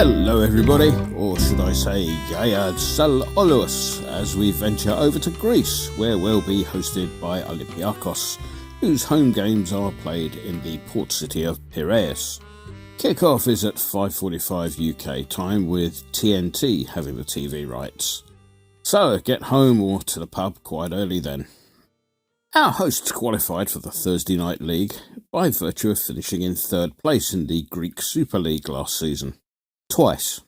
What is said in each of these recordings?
Hello everybody, or should I say Yayad Salolus, as we venture over to Greece, where we'll be hosted by Olympiacos, whose home games are played in the port city of Piraeus. Kick-off is at 5:45 UK time, with TNT having the TV rights. So get home or to the pub quite early then. Our hosts qualified for the Thursday Night League by virtue of finishing in third place in the Greek Super League last season. Twice.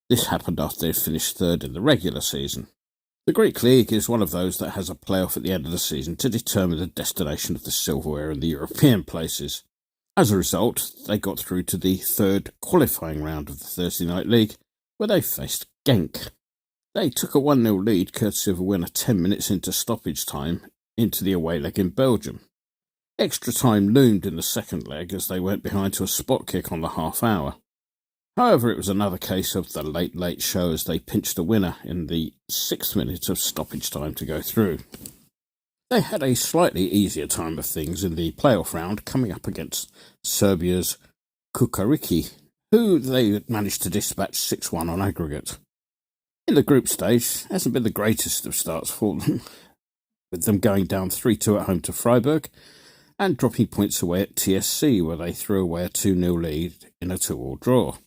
This happened after they finished third in the regular season. The Greek League is one of those that has a playoff at the end of the season to determine the destination of the silverware and the European places. As a result, they got through to the third qualifying round of the Thursday Night League, where they faced Genk. They took a 1-0 lead courtesy of a winner 10 minutes into stoppage time into the away leg in Belgium. Extra time loomed in the second leg as they went behind to a spot kick on the half hour. However, it was another case of the late show as they pinched a winner in the 6th minute of stoppage time to go through. They had a slightly easier time of things in the playoff round, coming up against Serbia's Kukariki, who they managed to dispatch 6-1 on aggregate. In the group stage, hasn't been the greatest of starts for them, with them going down 3-2 at home to Freiburg and dropping points away at TSC, where they threw away a 2-0 lead in a 2-2 draw.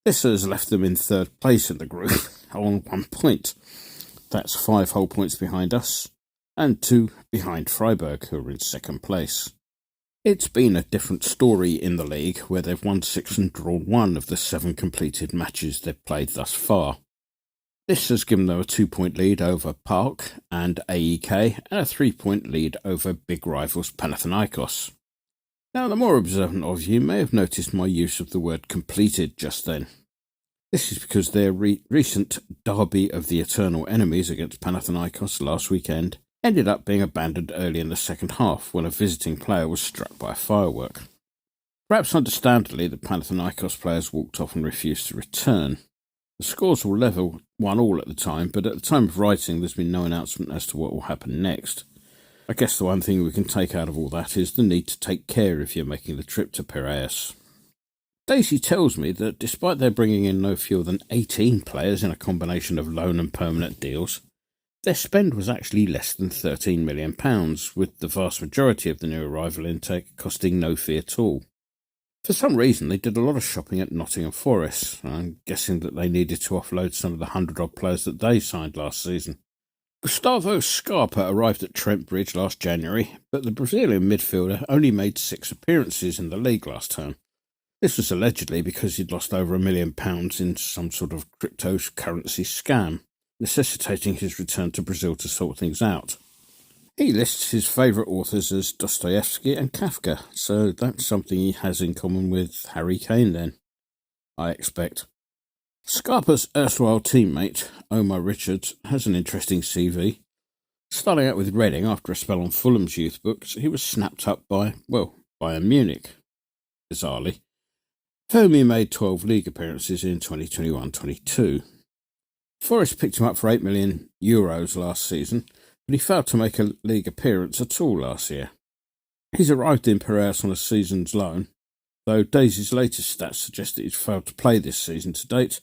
This has left them in third place in the group on 1 point. That's 5 whole points behind us and 2 behind Freiburg, who are in second place. It's been a different story in the league, where they've won 6 and drawn 1 of the 7 completed matches they've played thus far. This has given them a 2-point lead over PAOK and AEK and a 3-point lead over big rivals Panathinaikos. Now, the more observant of you may have noticed my use of the word completed just then. This is because their recent derby of the eternal enemies against Panathinaikos last weekend ended up being abandoned early in the second half when a visiting player was struck by a firework. Perhaps understandably, the Panathinaikos players walked off and refused to return. The scores were level 1-1 at the time, but at the time of writing there's been no announcement as to what will happen next. I guess the one thing we can take out of all that is the need to take care if you're making the trip to Piraeus. Daisy tells me that despite their bringing in no fewer than 18 players in a combination of loan and permanent deals, their spend was actually less than £13 million, with the vast majority of the new arrival intake costing no fee at all. For some reason, they did a lot of shopping at Nottingham Forest. I'm guessing that they needed to offload some of the 100-odd players that they signed last season. Gustavo Scarpa arrived at Trent Bridge last January, but the Brazilian midfielder only made 6 appearances in the league last term. This was allegedly because he'd lost over £1 million in some sort of cryptocurrency scam, necessitating his return to Brazil to sort things out. He lists his favourite authors as Dostoevsky and Kafka, so that's something he has in common with Harry Kane then, I expect. Scarpa's erstwhile teammate, Omar Richards, has an interesting CV. Starting out with Reading after a spell on Fulham's youth books, he was snapped up by Bayern Munich, bizarrely. For whom he made 12 league appearances in 2021-22. Forest picked him up for €8 million last season, but he failed to make a league appearance at all last year. He's arrived in Piraeus on a season's loan, though Daisy's latest stats suggest that he's failed to play this season to date,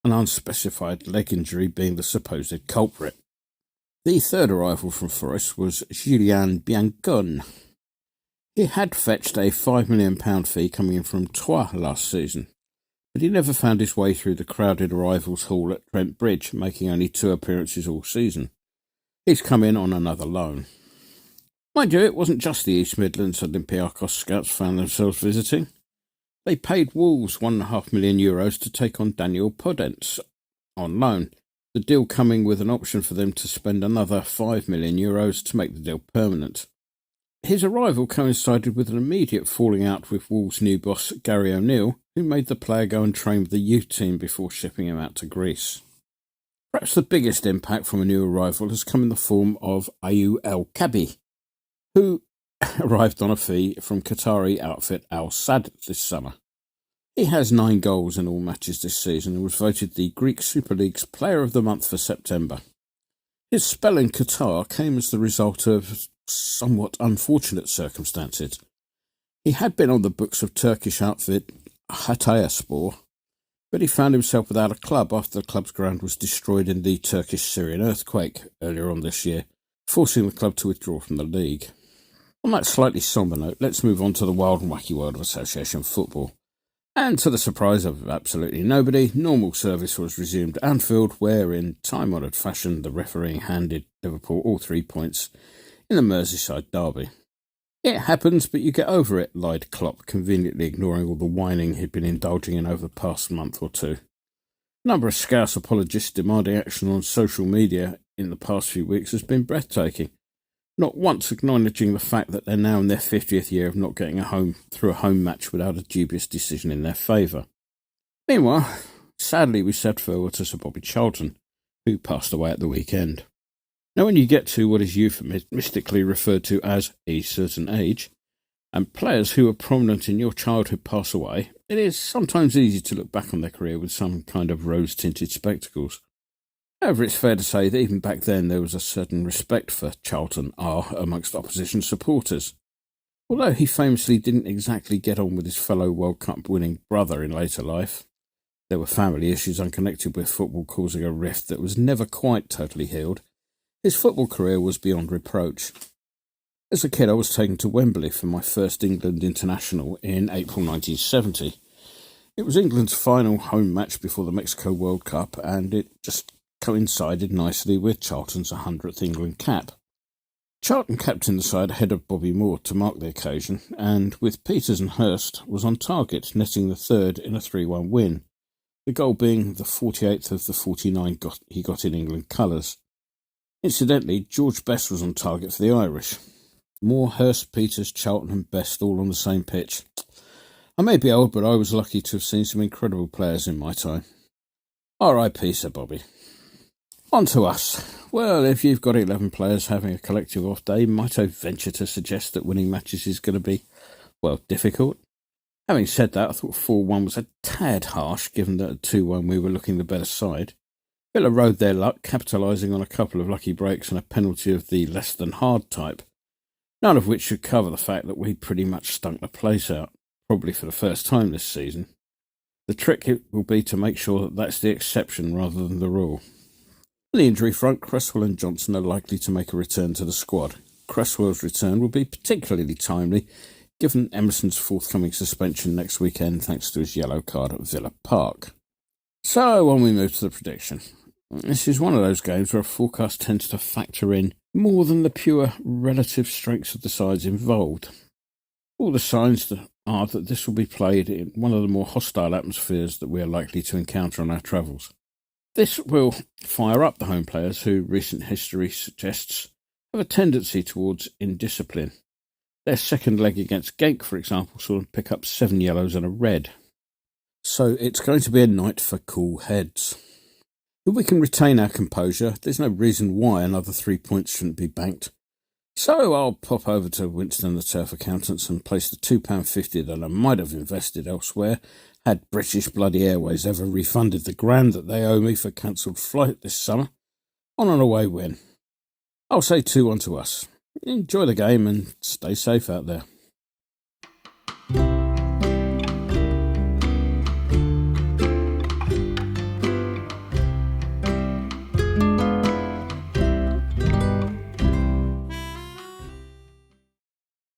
an unspecified leg injury being the supposed culprit. The third arrival from Forest was Julien Biancon. He had fetched a £5 million fee coming in from Troyes last season, but he never found his way through the crowded arrivals hall at Trent Bridge, making only 2 appearances all season. He's come in on another loan. Mind you, it wasn't just the East Midlands Olympiacos scouts found themselves visiting. They paid Wolves €1.5 million to take on Daniel Podence on loan, the deal coming with an option for them to spend another €5 million to make the deal permanent. His arrival coincided with an immediate falling out with Wolves' new boss Gary O'Neill, who made the player go and train with the youth team before shipping him out to Greece. Perhaps the biggest impact from a new arrival has come in the form of Ayu El Kabi, who arrived on a fee from Qatari outfit Al Sadd this summer. He has 9 goals in all matches this season and was voted the Greek Super League's Player of the Month for September. His spell in Qatar came as the result of somewhat unfortunate circumstances. He had been on the books of Turkish outfit Hatayspor, but he found himself without a club after the club's ground was destroyed in the Turkish-Syrian earthquake earlier on this year, forcing the club to withdraw from the league. On that slightly sombre note, let's move on to the wild and wacky world of association football. And to the surprise of absolutely nobody, normal service was resumed at Anfield, where in time-honoured fashion the referee handed Liverpool all 3 points in the Merseyside derby. It happens, but you get over it, lied Klopp, conveniently ignoring all the whining he'd been indulging in over the past month or two. The number of Scouse apologists demanding action on social media in the past few weeks has been breathtaking, not once acknowledging the fact that they're now in their 50th year of not getting through a home match without a dubious decision in their favour. Meanwhile, sadly we said farewell to Sir Bobby Charlton, who passed away at the weekend. Now when you get to what is euphemistically referred to as a certain age, and players who were prominent in your childhood pass away, it is sometimes easy to look back on their career with some kind of rose-tinted spectacles. However, it's fair to say that even back then there was a certain respect for Charlton R amongst opposition supporters. Although he famously didn't exactly get on with his fellow World Cup winning brother in later life, there were family issues unconnected with football causing a rift that was never quite totally healed. His football career was beyond reproach. As a kid, I was taken to Wembley for my first England international in April 1970. It was England's final home match before the Mexico World Cup, and it just coincided nicely with Charlton's 100th England cap. Charlton captained the side ahead of Bobby Moore to mark the occasion, and with Peters and Hurst was on target, netting the third in a 3-1 win, the goal being the 48th of the 49 he got in England colours. Incidentally, George Best was on target for the Irish. Moore, Hurst, Peters, Charlton and Best all on the same pitch. I may be old, but I was lucky to have seen some incredible players in my time. R.I.P. Sir Bobby. On to us. Well, if you've got 11 players having a collective off day, might I venture to suggest that winning matches is going to be, well, difficult? Having said that, I thought 4-1 was a tad harsh, given that at 2-1 we were looking the better side. Villa rode their luck, capitalising on a couple of lucky breaks and a penalty of the less-than-hard type, none of which should cover the fact that we pretty much stunk the place out, probably for the first time this season. The trick will be to make sure that that's the exception rather than the rule. On the injury front, Cresswell and Johnson are likely to make a return to the squad. Cresswell's return will be particularly timely, given Emerson's forthcoming suspension next weekend thanks to his yellow card at Villa Park. So on we move to the prediction. This is one of those games where a forecast tends to factor in more than the pure relative strengths of the sides involved. All the signs are that this will be played in one of the more hostile atmospheres that we are likely to encounter on our travels. This will fire up the home players who recent history suggests have a tendency towards indiscipline. Their second leg against Genk, for example, saw them pick up 7 yellows and a red. So it's going to be a night for cool heads. If we can retain our composure, there's no reason why another 3 points shouldn't be banked. So I'll pop over to Winston the Turf Accountants and place the £2.50 that I might have invested elsewhere had British Bloody Airways ever refunded the £1,000 that they owe me for cancelled flight this summer, on an away win. I'll say 2-1 to us. Enjoy the game and stay safe out there.